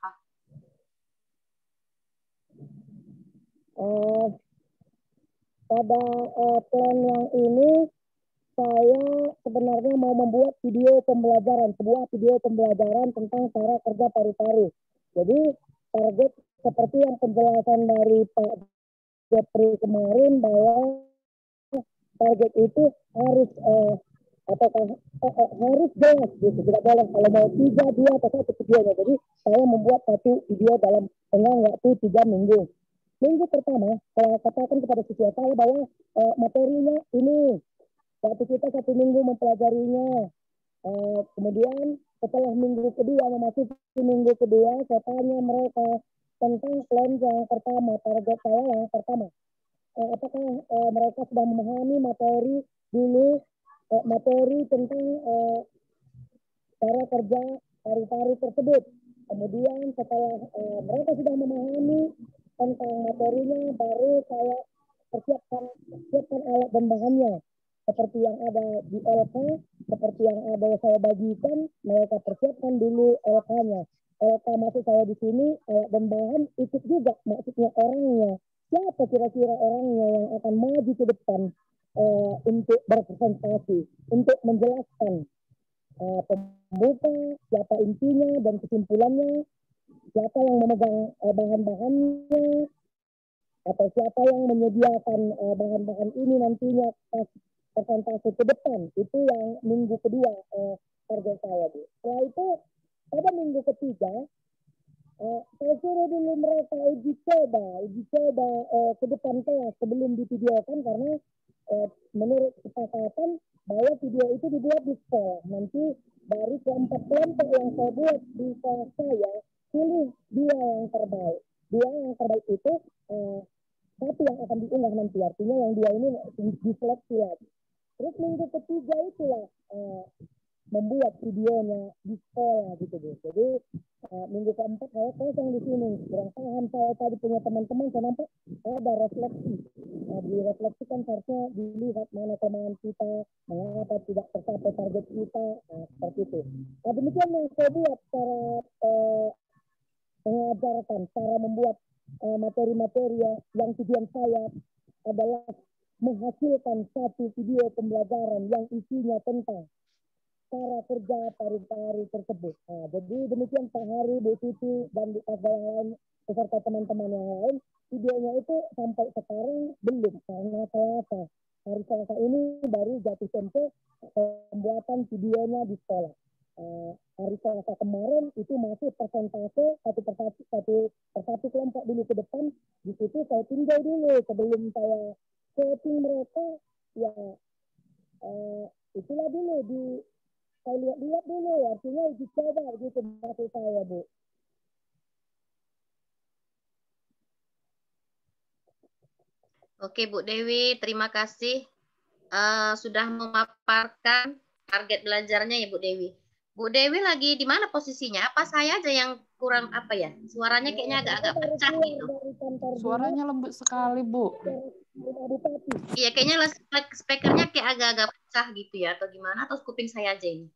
apa? Pada plan yang ini saya sebenarnya mau membuat video pembelajaran, sebuah video pembelajaran tentang cara kerja paru-paru. Jadi target seperti yang penjelasan dari Pak Jepri kemarin bahwa target itu harus harus jelas gitu, tidak boleh kalau mau 3, 2 atau 1 videonya. Jadi saya membuat satu video dalam tengah waktu 3 minggu. Minggu pertama saya katakan kepada siswa saya bahwa materinya ini, waktu kita 1 minggu mempelajarinya. Kemudian setelah minggu kedua, memasuki minggu kedua, saya tanya mereka tentang plan yang pertama, target saya yang pertama. Apakah mereka sudah memahami materi dulu, materi tentang cara kerja paru-paru tersebut. Kemudian setelah mereka sudah memahami tentang materinya, baru saya persiapkan alat dan bahannya. Seperti yang ada di LK, seperti yang ada saya bagikan, mereka persiapkan dulu LK-nya. LK maksud saya di sini, alat dan bahan ikut juga, maksudnya orangnya. Siapa kira-kira orangnya yang akan maju ke depan untuk berpresentasi, untuk menjelaskan pembuka, siapa intinya dan kesimpulannya, siapa yang memegang bahan-bahannya, atau siapa yang menyediakan bahan-bahan ini nantinya pas presentasi ke depan. Itu yang minggu kedua target saya, Bu. Setelah itu pada minggu ketiga saya suruh dulu mereka uji coba ke depan kelas sebelum divideokan, karena menurut kesepakatan bahwa video itu dibuat di sekolah. Nanti dari kelompok-kelompok yang saya buat di kelas saya, pilih 2 yang terbaik. 2 yang terbaik itu satu yang akan diunggah nanti, artinya yang 2 ini diseleksi lagi. Terus minggu ketiga itulah membuat videonya di sekolah gitu, Bu. Jadi minggu keempat saya kosong di sini, kurang paham saya tadi punya teman-teman, saya nampak ada refleksi. Direfleksikan, seharusnya dilihat mana kelemahan kita, mengapa tidak tercapai target kita, seperti itu. Demikian yang saya buat cara mengajarkan, cara membuat materi-materi yang tujuan saya adalah menghasilkan satu video pembelajaran yang isinya tentang cara kerja paru-paru tersebut. Jadi demikian Pak Hari, Bu Titi, dan yang lain, beserta teman-teman yang lain, videonya itu sampai sekarang belum, karena Selasa. Hari Selasa ini baru jatuh tempo pembuatan videonya di sekolah. Hari Selasa kemarin itu masih persentase satu kelompok dulu ke depan. Di situ saya tinjau dulu sebelum saya setting mereka, ya itulah dulu saya lihat dulu, artinya uji coba gitu maksud saya, Bu. Oke, Bu Dewi, terima kasih sudah memaparkan target belajarnya ya, Bu Dewi. Bu Dewi lagi di mana posisinya? Apa saya aja yang kurang apa ya? Suaranya kayaknya agak-agak pecah gitu. Suaranya lembut sekali, Bu. Iya, kayaknya speakernya kayak agak-agak pecah gitu ya, atau gimana? Atau kuping saya aja ini?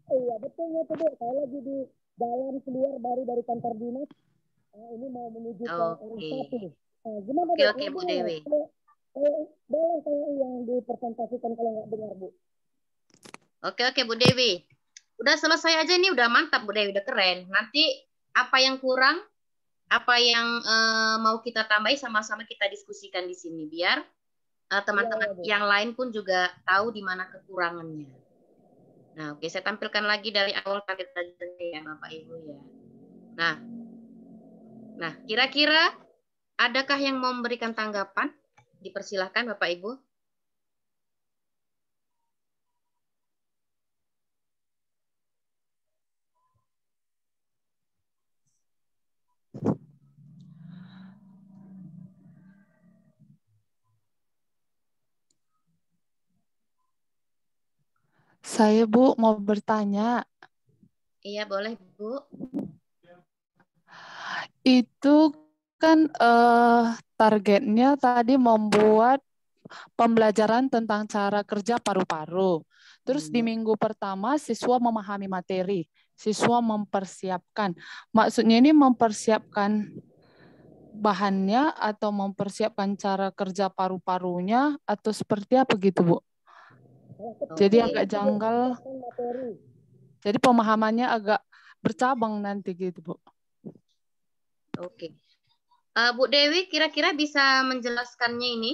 Iya, betul ya, Bu. Saya lagi di jalan keluar baru dari kantor dinas. Ini mau menuju ke R1. Gimana, Oke, Bu Dewi. Boleh saya yang dipresentasikan kalau nggak dengar, Bu. Oke, Bu Dewi. Udah selesai aja nih, udah mantap, Bu Dewi, udah keren. Nanti apa yang kurang, apa yang mau kita tambahi, sama-sama kita diskusikan di sini, biar teman-teman yang lain pun juga tahu di mana kekurangannya. Nah, oke, saya tampilkan lagi dari awal target belajarnya ya, Bapak Ibu ya. Nah, kira-kira adakah yang mau memberikan tanggapan? Dipersilahkan Bapak Ibu. Saya, Bu, mau bertanya. Iya, boleh, Bu. Itu kan targetnya tadi membuat pembelajaran tentang cara kerja paru-paru. Terus di minggu pertama siswa memahami materi. siswa mempersiapkan. Maksudnya ini mempersiapkan bahannya atau mempersiapkan cara kerja paru-parunya atau seperti apa gitu, Bu? Jadi Oke. agak janggal. Jadi pemahamannya agak bercabang nanti gitu, Bu. Oke. Bu Dewi kira-kira bisa menjelaskannya ini?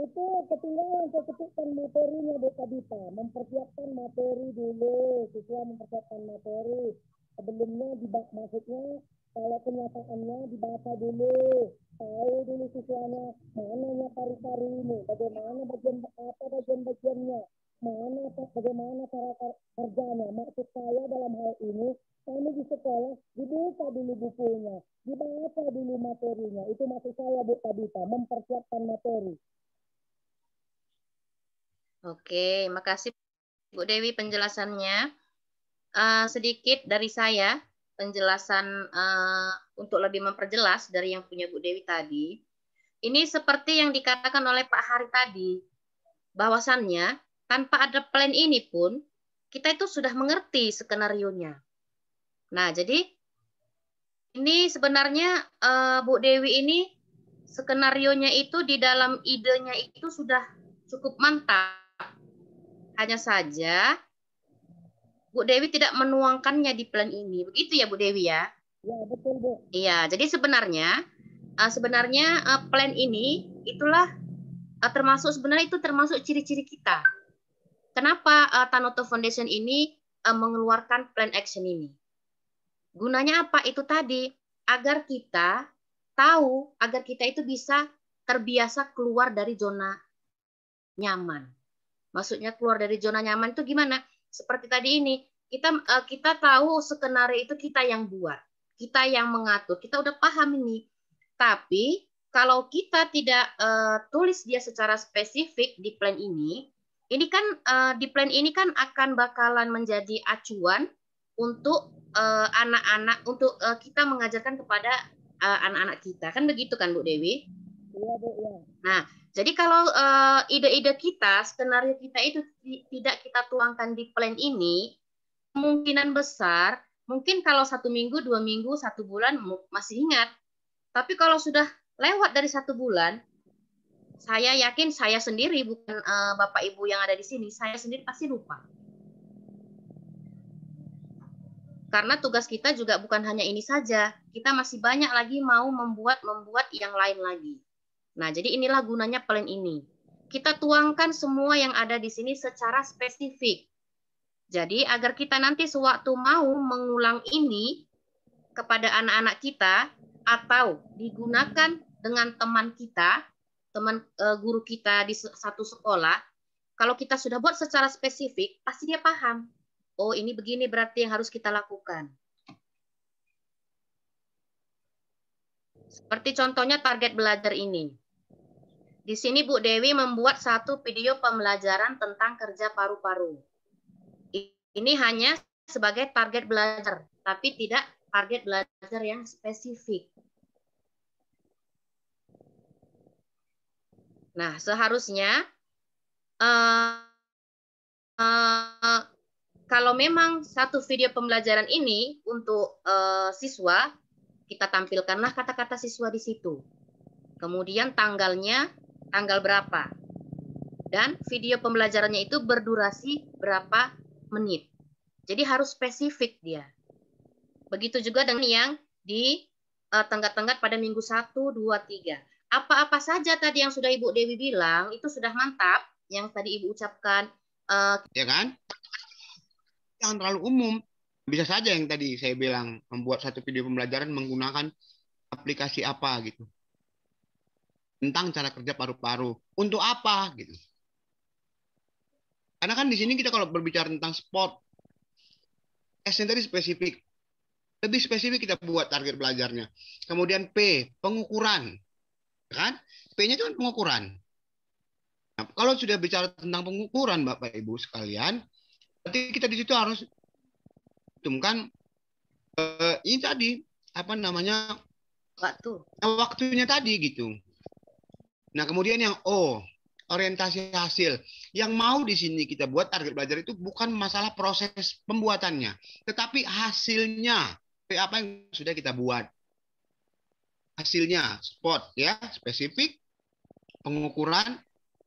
Itu ketinggalan saya ketikkan materinya Bu Kabita. Mempersiapkan materi dulu, siswa mempersiapkan materi. Sebelumnya maksudnya kalau kenyataannya dibaca dulu, tahu dulu siswanya mananya paru-paru ini, bagaimana bagian-bagiannya, bagaimana cara kerjanya. Maksud saya dalam hal ini, kami di sekolah dibuka dulu bukunya, dibaca dulu materinya. Itu maksud saya Bu Kabita, mempersiapkan materi. Oke, makasih Bu Dewi penjelasannya. Sedikit dari saya penjelasan untuk lebih memperjelas dari yang punya Bu Dewi tadi. Ini seperti yang dikatakan oleh Pak Hari tadi, bahwasannya tanpa ada plan ini pun kita itu sudah mengerti skenario-nya. Nah, jadi ini sebenarnya Bu Dewi ini skenario-nya itu di dalam idenya itu sudah cukup mantap. Hanya saja Bu Dewi tidak menuangkannya di plan ini. Begitu ya Bu Dewi ya? Ya, betul Bu. Iya, jadi sebenarnya plan ini itulah termasuk ciri-ciri kita. Kenapa Tanoto Foundation ini mengeluarkan plan action ini? Gunanya apa? Itu tadi agar kita tahu, agar kita itu bisa terbiasa keluar dari zona nyaman. Maksudnya keluar dari zona nyaman itu gimana? Seperti tadi ini, kita tahu skenario itu kita yang buat, kita yang mengatur, kita udah paham ini. Tapi kalau kita tidak tulis dia secara spesifik di plan ini kan di plan ini kan akan bakalan menjadi acuan untuk anak-anak, untuk kita mengajarkan kepada anak-anak kita, kan begitu kan Bu Dewi? Iya Bu ya. Nah, jadi kalau ide-ide kita, skenario kita itu tidak kita tuangkan di plan ini, kemungkinan besar, mungkin kalau 1 minggu, 2 minggu, 1 bulan masih ingat. Tapi kalau sudah lewat dari 1 bulan, saya yakin saya sendiri, bukan Bapak Ibu yang ada di sini, saya sendiri pasti lupa. Karena tugas kita juga bukan hanya ini saja, kita masih banyak lagi mau membuat yang lain lagi. Nah, jadi inilah gunanya plan ini. Kita tuangkan semua yang ada di sini secara spesifik. Jadi agar kita nanti sewaktu mau mengulang ini kepada anak-anak kita atau digunakan dengan teman kita, teman guru kita di satu sekolah, kalau kita sudah buat secara spesifik, pasti dia paham. Oh, ini begini berarti yang harus kita lakukan. Seperti contohnya target belajar ini. Di sini Bu Dewi membuat satu video pembelajaran tentang kerja paru-paru. Ini hanya sebagai target belajar, tapi tidak target belajar yang spesifik. Nah, seharusnya kalau memang satu video pembelajaran ini untuk siswa, kita tampilkanlah kata-kata siswa di situ. Kemudian tanggalnya, tanggal berapa. Dan video pembelajarannya itu berdurasi berapa menit. Jadi harus spesifik dia. Begitu juga dengan yang di tenggat-tenggat pada minggu 1, 2, 3. Apa-apa saja tadi yang sudah Ibu Dewi bilang, itu sudah mantap. Yang tadi Ibu ucapkan. Ya kan? Jangan terlalu umum. Bisa saja yang tadi saya bilang, membuat satu video pembelajaran menggunakan aplikasi apa gitu. Tentang cara kerja paru-paru. Untuk apa gitu. Karena kan di sini kita kalau berbicara tentang sport, S-nya tadi spesifik. Lebih spesifik kita buat target belajarnya. Kemudian P, pengukuran. Kan? P-nya itu kan pengukuran. Nah, kalau sudah bicara tentang pengukuran Bapak Ibu sekalian, berarti kita di situ harus hitungkan ini tadi apa namanya waktunya tadi gitu. Nah kemudian yang O, orientasi hasil. Yang mau di sini kita buat target belajar itu bukan masalah proses pembuatannya, tetapi hasilnya. Apa yang sudah kita buat. Hasilnya, spot ya, spesifik, pengukuran,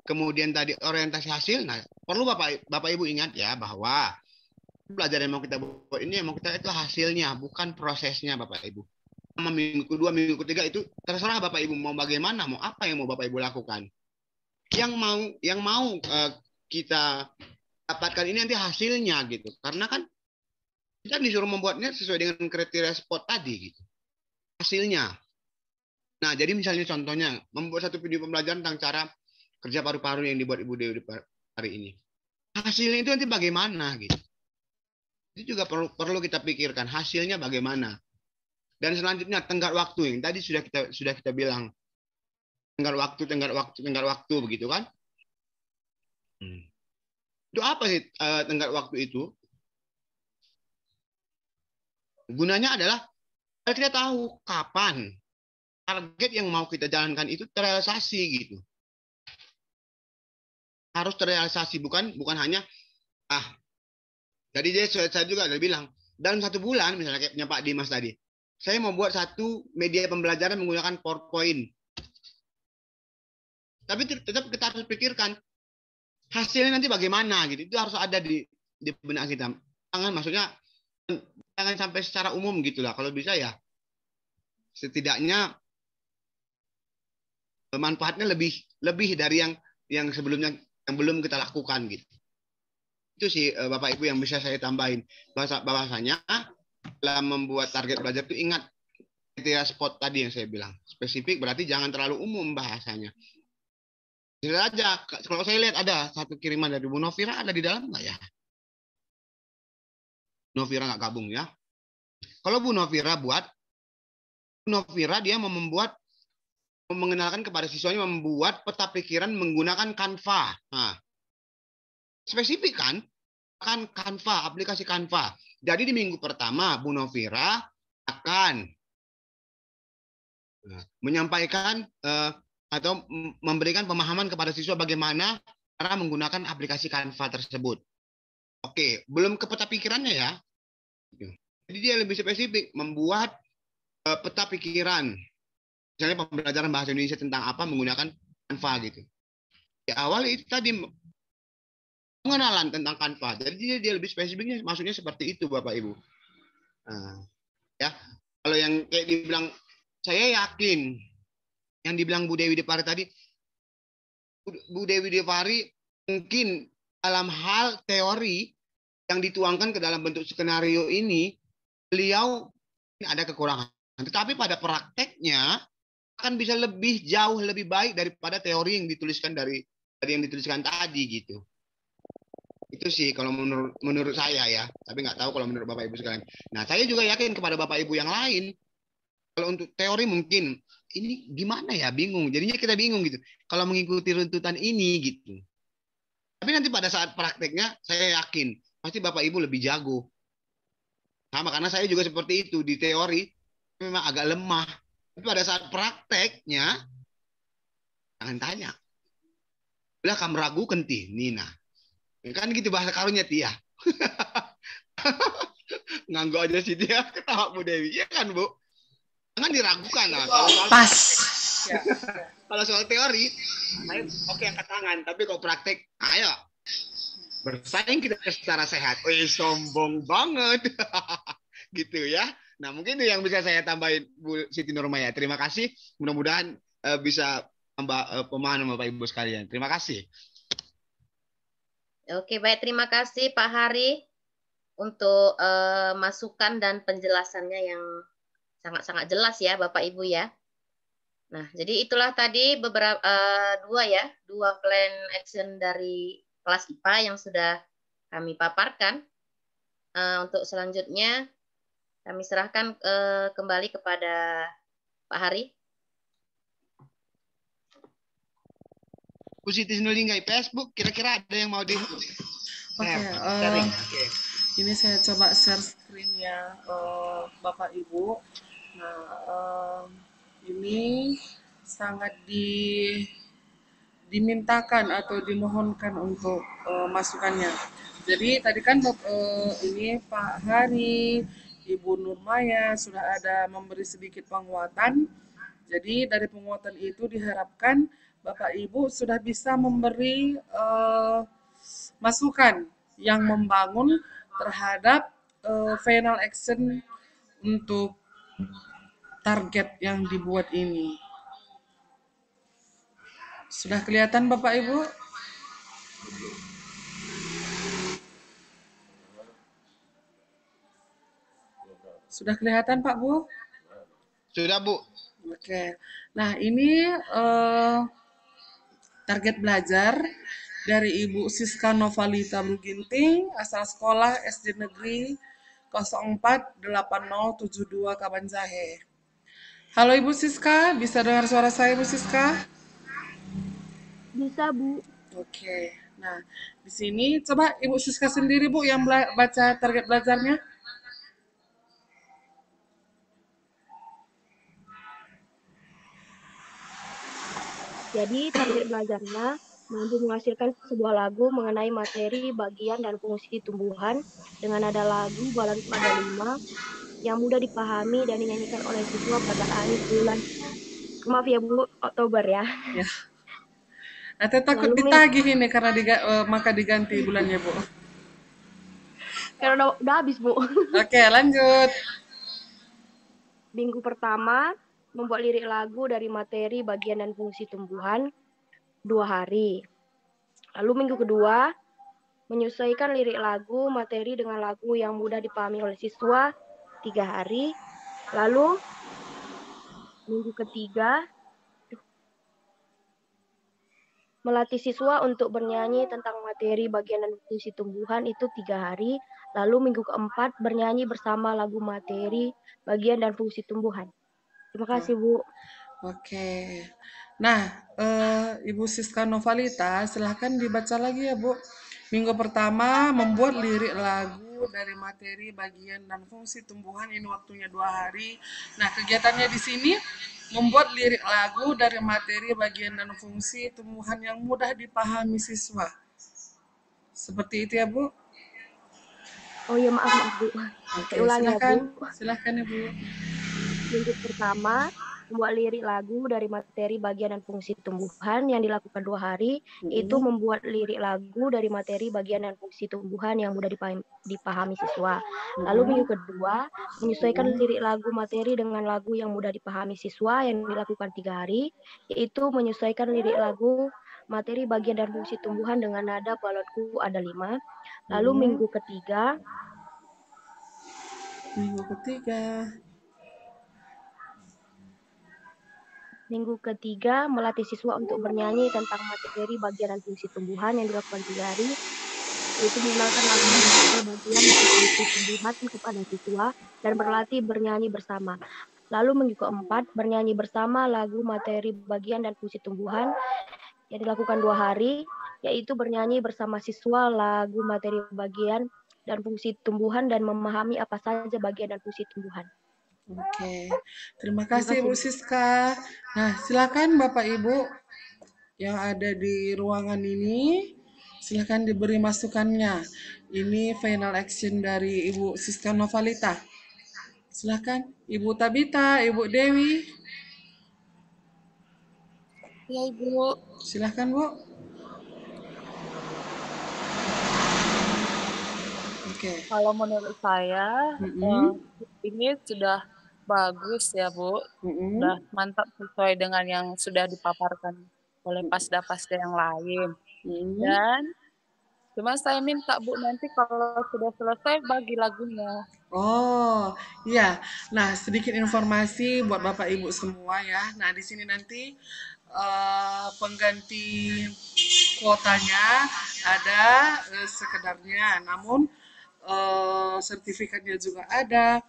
kemudian tadi orientasi hasil. Nah, perlu Bapak Ibu ingat ya bahwa belajar yang mau kita buat ini, yang mau kita itu hasilnya, bukan prosesnya Bapak Ibu. Minggu kedua, minggu ketiga itu terserah Bapak Ibu mau bagaimana, mau apa yang mau Bapak Ibu lakukan. Yang mau kita dapatkan ini nanti hasilnya gitu. Karena kan kita disuruh membuatnya sesuai dengan kriteria spot tadi gitu. Hasilnya. Nah, jadi misalnya contohnya membuat satu video pembelajaran tentang cara kerja paru-paru yang dibuat Ibu Dewi hari ini. Hasilnya itu nanti bagaimana gitu. Itu juga perlu kita pikirkan hasilnya bagaimana. Dan selanjutnya tenggat waktu yang tadi sudah kita bilang. Tenggat waktu begitu kan? Itu apa sih tenggat waktu itu? Gunanya adalah kita tahu kapan target yang mau kita jalankan itu terrealisasi gitu. Harus terrealisasi, bukan hanya jadi saya juga udah bilang dalam 1 bulan misalnya kayak punya Pak Dimas tadi, saya mau buat satu media pembelajaran menggunakan PowerPoint. Tapi tetap kita harus pikirkan hasilnya nanti bagaimana gitu. Itu harus ada di benak kita. Jangan sampai secara umum gitulah. Kalau bisa ya setidaknya manfaatnya lebih dari yang sebelumnya yang belum kita lakukan gitu. Itu sih Bapak Ibu yang bisa saya tambahin. Bahwasanya dalam membuat target belajar itu ingat kriteria spot tadi yang saya bilang. Spesifik berarti jangan terlalu umum bahasanya. Bisa aja, kalau saya lihat ada satu kiriman dari Bu Novira, ada di dalam nggak ya? Novira nggak gabung ya. Kalau Bu Novira dia mau mengenalkan kepada siswanya membuat peta pikiran menggunakan Canva. Nah, spesifik kan Canva, aplikasi Canva. Jadi di minggu pertama Bu Novira akan menyampaikan atau memberikan pemahaman kepada siswa bagaimana cara menggunakan aplikasi Canva tersebut. Oke, belum ke peta pikirannya ya. Jadi dia lebih spesifik membuat peta pikiran. Misalnya pembelajaran bahasa Indonesia tentang apa menggunakan Canva gitu. Di awal itu tadi pengenalan tentang Canva. Jadi dia lebih spesifiknya maksudnya seperti itu Bapak Ibu. Nah, ya. Kalau yang kayak dibilang saya yakin yang dibilang Bu Dewi Depari tadi, Bu Dewi Depari mungkin dalam hal teori yang dituangkan ke dalam bentuk skenario ini, beliau ada kekurangan. Tetapi pada prakteknya akan bisa lebih jauh lebih baik daripada teori yang dituliskan dari yang dituliskan tadi gitu. Itu sih kalau menurut saya ya. Tapi nggak tahu kalau menurut Bapak Ibu sekalian. Nah, saya juga yakin kepada Bapak Ibu yang lain, kalau untuk teori mungkin ini gimana ya, bingung. Jadinya kita bingung gitu. Kalau mengikuti runtutan ini gitu. Tapi nanti pada saat prakteknya saya yakin pasti Bapak Ibu lebih jago. Sama karena saya juga seperti itu di teori memang agak lemah. Tapi pada saat prakteknya jangan tanya. Belah kamu ragu kenti Nina. Kan gitu bahasa karunya Tia. Nganggo aja sih dia ketawa Bu Dewi. Iya kan Bu? Jangan diragukan lah. Pas. Kalau soal teori, ayo oke angkat tangan. Tapi kalau praktek, ayo bersaing kita secara sehat. Wih, sombong banget. Gitu ya. Nah, mungkin itu yang bisa saya tambahin Bu Siti Nurmaya. Terima kasih. Mudah-mudahan bisa tambah pemahaman Bapak Ibu sekalian. Terima kasih. Oke, baik. Terima kasih Pak Hari untuk masukan dan penjelasannya yang sangat-sangat jelas ya Bapak Ibu ya. Nah, jadi itulah tadi beberapa dua plan action dari kelas IPA yang sudah kami paparkan. Untuk selanjutnya kami serahkan kembali kepada Pak Hari. Bu Siti Nurlingga Facebook, kira-kira ada yang mau di Ini saya coba share screen ya Bapak Ibu. Nah, ini sangat dimintakan atau dimohonkan untuk masukannya. Jadi tadi kan ini Pak Hari, Ibu Nurmaya sudah ada memberi sedikit penguatan. Jadi dari penguatan itu diharapkan Bapak Ibu sudah bisa memberi masukan yang membangun terhadap final action untuk target yang dibuat ini. Sudah kelihatan Bapak Ibu? Sudah kelihatan Pak Bu? Sudah, Bu. Oke. Nah, ini target belajar dari Ibu Siska Novalita Buginting, asal sekolah SD Negeri 048072 Kabanjahe. Halo Ibu Siska, bisa dengar suara saya Ibu Siska? Bisa, Bu. Oke. Nah, di sini coba Ibu Siska sendiri Bu yang baca target belajarnya. Jadi target belajarnya mampu menghasilkan sebuah lagu mengenai materi, bagian, dan fungsi tumbuhan dengan nada lagu balanku ada 5 yang mudah dipahami dan dinyanyikan oleh siswa pada akhir bulan, maaf ya Bu, Oktober ya. Ya. Nanti takut ditagih ini karena maka diganti bulannya Bu. Karena udah habis Bu. Oke, lanjut. Minggu pertama membuat lirik lagu dari materi, bagian, dan fungsi tumbuhan 2 hari. Lalu minggu kedua menyesuaikan lirik lagu, materi dengan lagu yang mudah dipahami oleh siswa 3 hari. Lalu minggu ketiga melatih siswa untuk bernyanyi tentang materi, bagian, dan fungsi tumbuhan itu 3 hari. Lalu minggu keempat bernyanyi bersama lagu materi, bagian, dan fungsi tumbuhan. Terima kasih Bu. Oke. Nah, Ibu Siska Novalita, silahkan dibaca lagi ya Bu. Minggu pertama membuat lirik lagu dari materi, bagian, dan fungsi tumbuhan, ini waktunya 2 hari. Nah, kegiatannya di sini membuat lirik lagu dari materi, bagian, dan fungsi tumbuhan yang mudah dipahami siswa. Seperti itu ya Bu? Oh iya, maaf Bu. Oke, Ulang ya Bu. Silahkan ya Bu. Minggu pertama membuat lirik lagu dari materi, bagian, dan fungsi tumbuhan yang dilakukan 2 hari. Itu membuat lirik lagu dari materi, bagian, dan fungsi tumbuhan yang mudah dipahami siswa. Lalu minggu kedua menyesuaikan lirik lagu materi dengan lagu yang mudah dipahami siswa yang dilakukan 3 hari, yaitu menyesuaikan lirik lagu materi, bagian, dan fungsi tumbuhan dengan nada balonku ada 5. Lalu minggu ketiga melatih siswa untuk bernyanyi tentang materi, bagian, dan fungsi tumbuhan yang dilakukan 3 hari, yaitu mengenalkan lagu materi, bagian, dan fungsi tumbuhan kepada siswa dan berlatih bernyanyi bersama. Lalu minggu keempat bernyanyi bersama lagu materi, bagian, dan fungsi tumbuhan yang dilakukan 2 hari, yaitu bernyanyi bersama siswa lagu materi, bagian, dan fungsi tumbuhan dan memahami apa saja bagian dan fungsi tumbuhan. Oke, terima kasih Bu Siska. Nah, silakan Bapak Ibu yang ada di ruangan ini, silakan diberi masukannya. Ini final action dari Ibu Siska Novalita. Silakan Ibu Tabita, Ibu Dewi. Ya Ibu. Silakan Bu. Oke. Kalau menurut saya ini sudah bagus ya Bu, sudah mantap sesuai dengan yang sudah dipaparkan oleh pasda-pasda yang lain. Dan cuma saya minta Bu nanti kalau sudah selesai bagi lagunya. Oh iya, nah sedikit informasi buat Bapak Ibu semua ya. Nah di sini nanti pengganti kuotanya ada sekedarnya, namun sertifikatnya juga ada.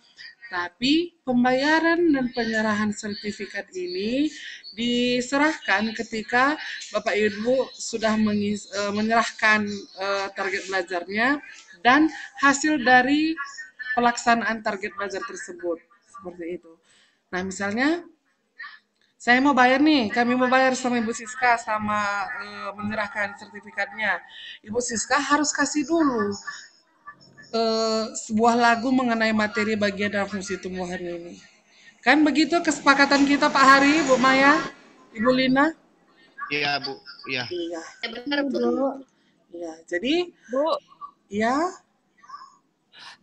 Tapi pembayaran dan penyerahan sertifikat ini diserahkan ketika Bapak Ibu sudah menyerahkan target belajarnya dan hasil dari pelaksanaan target belajar tersebut. Seperti itu. Nah, misalnya Saya mau bayar nih, kami mau bayar sama Ibu Siska sama menyerahkan sertifikatnya. Ibu Siska harus kasih dulu sebuah lagu mengenai materi bagian dan fungsi tumbuhan ini. Kan begitu kesepakatan kita Pak Hari, Bu Maya, Ibu Lina? Iya, Bu. Iya. Iya. Ya benar, Bu. Iya, jadi Bu, ya.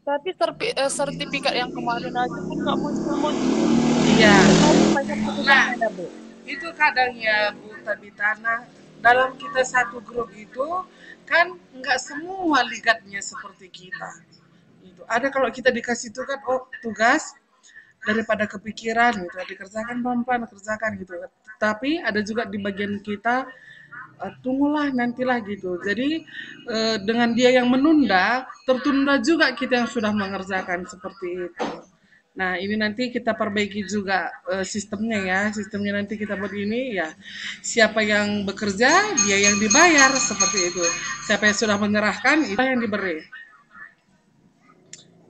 tapi sertifikat yang kemarin aja kan nggak muncul-muncul. Iya. Nah, Bu. Itu kadang ya Bu Tabitana, dalam kita satu grup itu kan nggak semua ligatnya seperti kita. Itu ada kalau kita dikasih tugas daripada kepikiran gitu, dikerjakan pelan-pelan, kerjakan gitu. Tapi ada juga di bagian kita tunggulah nantilah gitu. Jadi dengan dia yang menunda, tertunda juga kita yang sudah mengerjakan seperti itu. Nah, ini nanti kita perbaiki juga sistemnya ya. Sistemnya nanti kita buat ini ya. Siapa yang bekerja, dia yang dibayar seperti itu. Siapa yang sudah menyerahkan, itu yang diberi.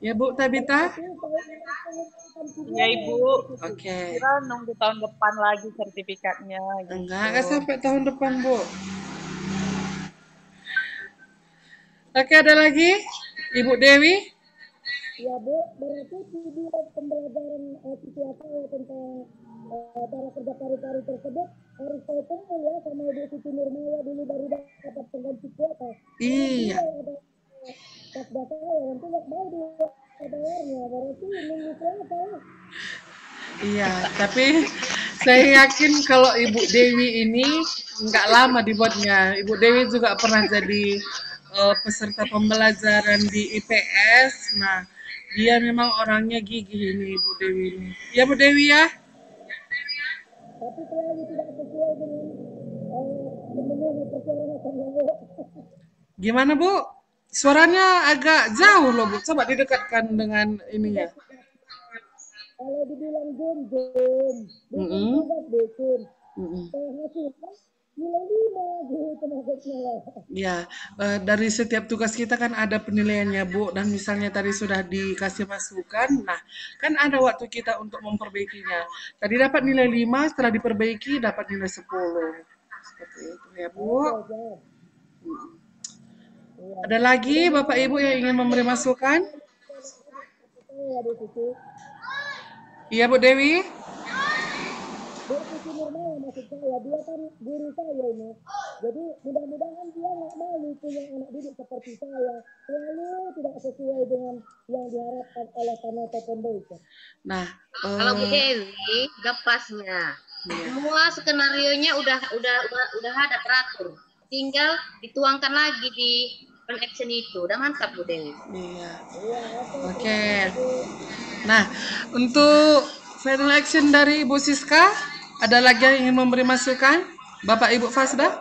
Ya Bu Tabita? Ya Ibu. Oke. Kira nunggu tahun depan lagi sertifikatnya. Gitu. Enggak sampai tahun depan Bu. Oke, ada lagi? Ibu Dewi? Ya Bu, berarti video pembelajaran siswa saya tentang cara kerja paru-paru tersebut harus saya tunggu ya sama Ibu Siti Nurmaya dulu baru dapat pengganti kuota. Iya. Pas data ya nanti nggak mau dibayarnya, berarti minggu berapa ya? Iya, tapi saya yakin kalau Ibu Dewi ini nggak lama dibuatnya. Ibu Dewi juga pernah jadi peserta pembelajaran di IPS. Nah, dia memang orangnya gigih ini Ibu Dewi ini. Ya Bu Dewi ya? Tapi selalu tidak sesuai dengan memenuhi persyaratan Bu. Gimana Bu? Suaranya agak jauh loh Bu. Coba didekatkan dengan ininya. Kalau dibilang jam, bukan tugas bikin. Hasilnya nilai 5 gitu maksudnya. Ya, dari setiap tugas kita kan ada penilaiannya Bu, dan misalnya tadi sudah dikasih masukan, nah kan ada waktu kita untuk memperbaikinya. Tadi dapat nilai 5, setelah diperbaiki dapat nilai 10. Seperti itu ya Bu. Ada lagi Bapak Ibu yang ingin memberi masukan? Iya Bu Dewi? Bu Siti Nurmaya maksud saya, dia kan guru saya ini. Jadi mudah-mudahan dia nggak malu punya anak didik seperti saya. Selalu tidak sesuai dengan yang diharapkan oleh Kanata Foundation. Nah, kalau Bu Dewi, udah pasnya. Semua skenario-nya udah ada teratur. Tinggal dituangkan lagi di action itu. Udah mantap Bu Dewi. Iya. Oke. Nah, untuk final action dari Ibu Siska, ada lagi yang ingin memberi masukan? Bapak Ibu Fasda?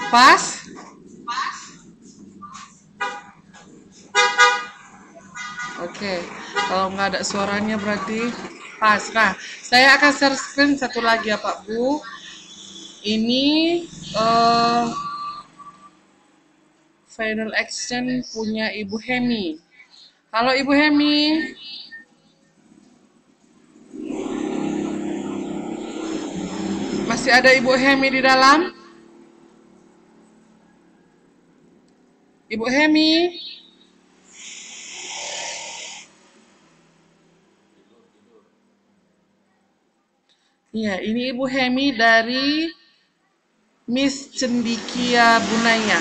Pas? Oke, kalau nggak ada suaranya berarti pas. Nah, saya akan share screen satu lagi ya Pak Bu. Ini final action punya Ibu Hemi. Halo Ibu Hemi. Masih ada Ibu Hemi di dalam? Ibu Hemi? Iya, ini Ibu Hemi dari Miss Cendikia Bunaya.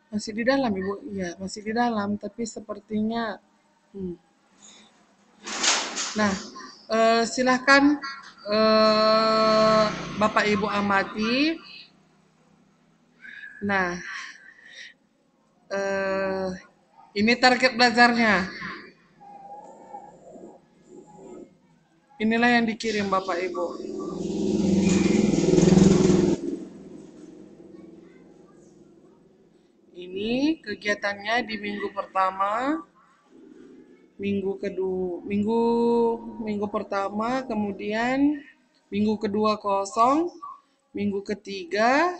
Masih di dalam Ibu? Iya, masih di dalam, tapi sepertinya Nah, silahkan Bapak Ibu amati. Nah, ini target belajarnya. Inilah yang dikirim Bapak Ibu. Ini kegiatannya di minggu pertama, minggu pertama, kemudian minggu kedua kosong, minggu ketiga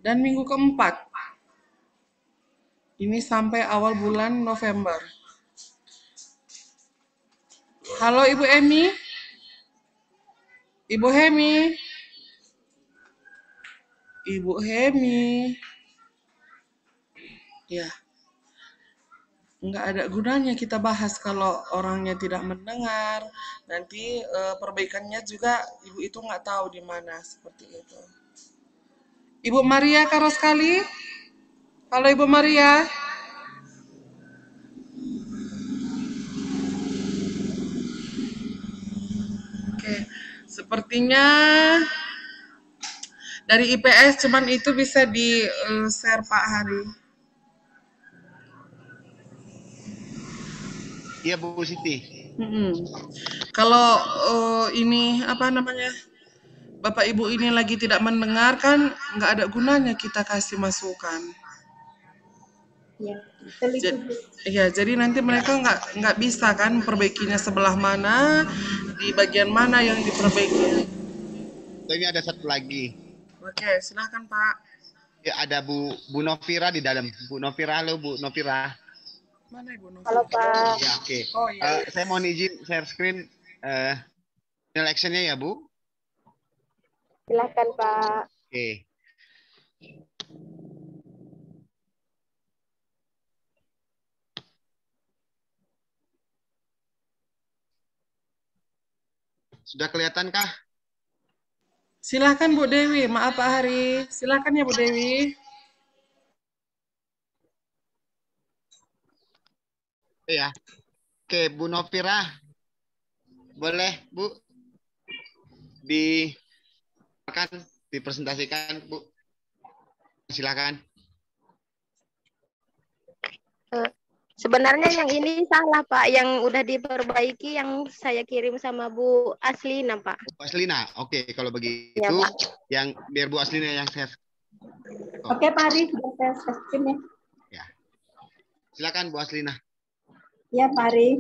Dan minggu keempat. Ini sampai awal bulan November. Halo Ibu Emi. Ibu Hemi. Ibu Hemi. Ya. Nggak ada gunanya kita bahas kalau orangnya tidak mendengar. Nanti perbaikannya juga Ibu itu nggak tahu di mana. Seperti itu. Ibu Maria karo sekali. Halo Ibu Maria. Oke, sepertinya dari IPS cuman itu bisa di share Pak Hari. Iya Bu Siti. Kalau ini apa namanya, Bapak Ibu ini lagi tidak mendengar kan nggak ada gunanya kita kasih masukan. Ya, jadi nanti mereka nggak bisa kan perbaikinya sebelah mana, di bagian mana yang diperbaiki. Ini ada satu lagi. Oke, silahkan Pak. Ya, ada Bu Novira di dalam. Bu Novira, halo Bu Novira. Mana Ibu Novira? Halo Pak. Ya, oke. Oh iya. Saya mohon izin share screen election-nya ya Bu. Silakan Pak. Oke. Sudah kelihatankah? Silahkan Bu Dewi, maaf Pak Hari. Silahkan ya Bu Dewi. Ya. Oke, Bu Novira. Boleh Bu dipresentasikan Bu. Silakan. Sebenarnya yang ini salah Pak, yang udah diperbaiki yang saya kirim sama Bu Aslina Pak. Bu Aslina, oke kalau begitu Ya, Pak. yang biar Bu Aslina yang share. Oke Pak Ari, sudah saya screen ya. Ya. Silakan Bu Aslina. Ya Pak Ari.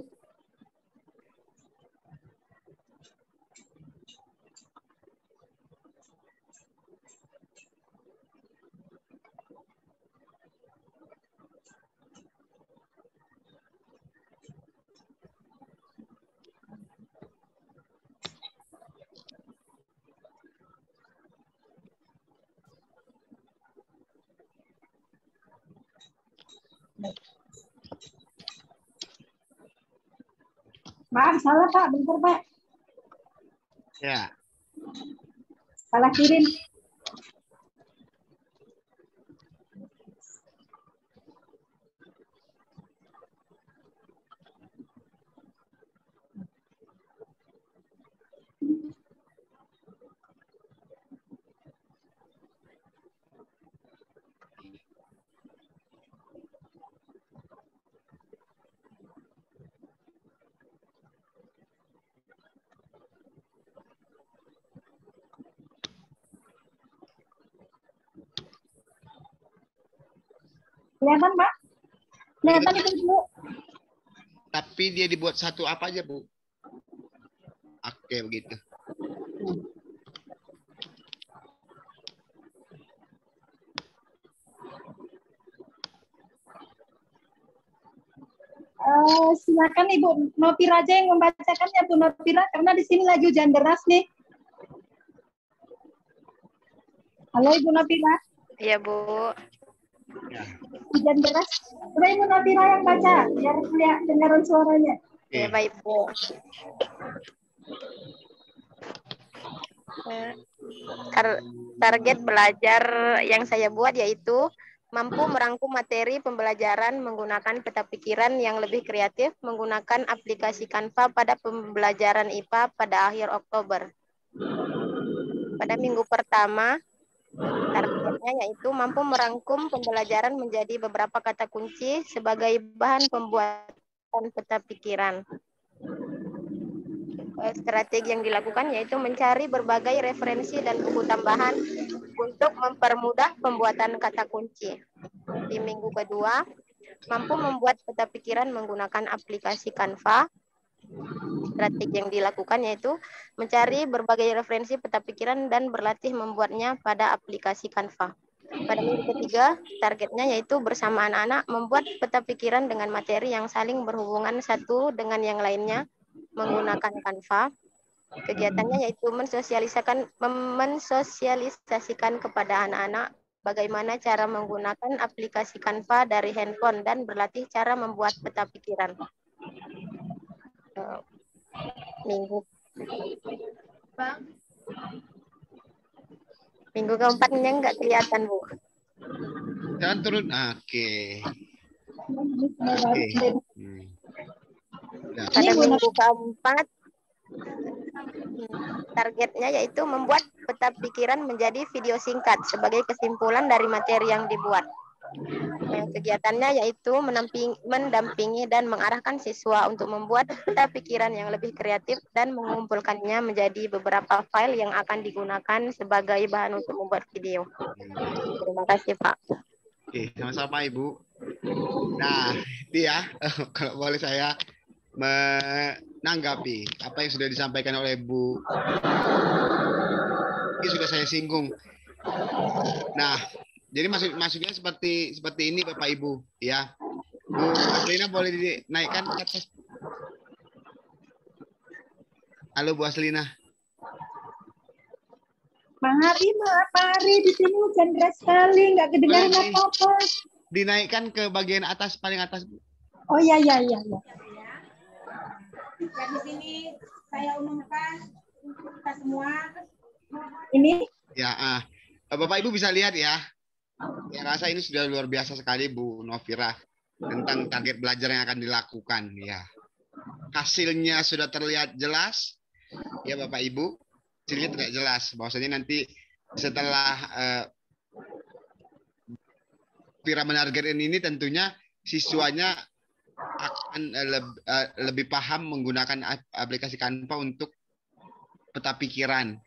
Maaf, salah Pak, bentar Pak. Ya. Salah kirim. Kelihatan Pak? Kelihatan itu Bu. Tapi dia dibuat satu apa aja Bu? Oke begitu. Silakan Ibu Novira aja yang membacakan ya Bu Novira, karena di sini lagi hujan deras nih. Halo Ibu Novira. Iya Bu. Ya. Hujan deras. Coba Ibu Novira yang baca, biar lihat dengaran suaranya. Ya baik Bu. Target belajar yang saya buat yaitu mampu merangkum materi pembelajaran menggunakan peta pikiran yang lebih kreatif menggunakan aplikasi Canva pada pembelajaran IPA pada akhir Oktober. Pada minggu pertama, targetnya yaitu mampu merangkum pembelajaran menjadi beberapa kata kunci sebagai bahan pembuatan peta pikiran. Strategi yang dilakukan yaitu mencari berbagai referensi dan buku tambahan untuk mempermudah pembuatan kata kunci. Di minggu kedua, mampu membuat peta pikiran menggunakan aplikasi Canva. Strategi yang dilakukan yaitu mencari berbagai referensi peta pikiran dan berlatih membuatnya pada aplikasi Canva. Pada minggu ketiga, targetnya yaitu bersama anak-anak membuat peta pikiran dengan materi yang saling berhubungan satu dengan yang lainnya menggunakan Canva. Kegiatannya yaitu mensosialisasikan kepada anak-anak bagaimana cara menggunakan aplikasi Canva dari handphone dan berlatih cara membuat peta pikiran. Minggu keempatnya nggak kelihatan, Bu. Jangan turun. Oke. Pada minggu keempat, targetnya yaitu membuat peta pikiran menjadi video singkat sebagai kesimpulan dari materi yang dibuat. Kegiatannya yaitu mendampingi dan mengarahkan siswa untuk membuat peta pikiran yang lebih kreatif dan mengumpulkannya menjadi beberapa file yang akan digunakan sebagai bahan untuk membuat video. Terima kasih, Pak. Oke, sama-sama Ibu. Nah, itu ya, kalau boleh saya menanggapi apa yang sudah disampaikan oleh Bu. Ini sudah saya singgung. Nah, jadi maksudnya seperti ini Bapak Ibu, ya. Bu Aslina boleh dinaikkan ke atas. Halo Bu Aslina. Pak Hari di sini hujan deras sekali, nggak kedengaran apa-apa. Dinaikkan ke bagian atas, paling atas. Oh ya. Dan di sini saya umumkan untuk kita semua. Ini? Ya, Bapak Ibu bisa lihat ya. Saya rasa ini sudah luar biasa sekali Bu Novira tentang target belajar yang akan dilakukan. Ya, hasilnya sudah terlihat jelas. Ya Bapak Ibu, hasilnya tidak jelas. Bahwasanya nanti setelah Vira menargetkan ini tentunya siswanya akan lebih paham menggunakan aplikasi Canva untuk peta pikiran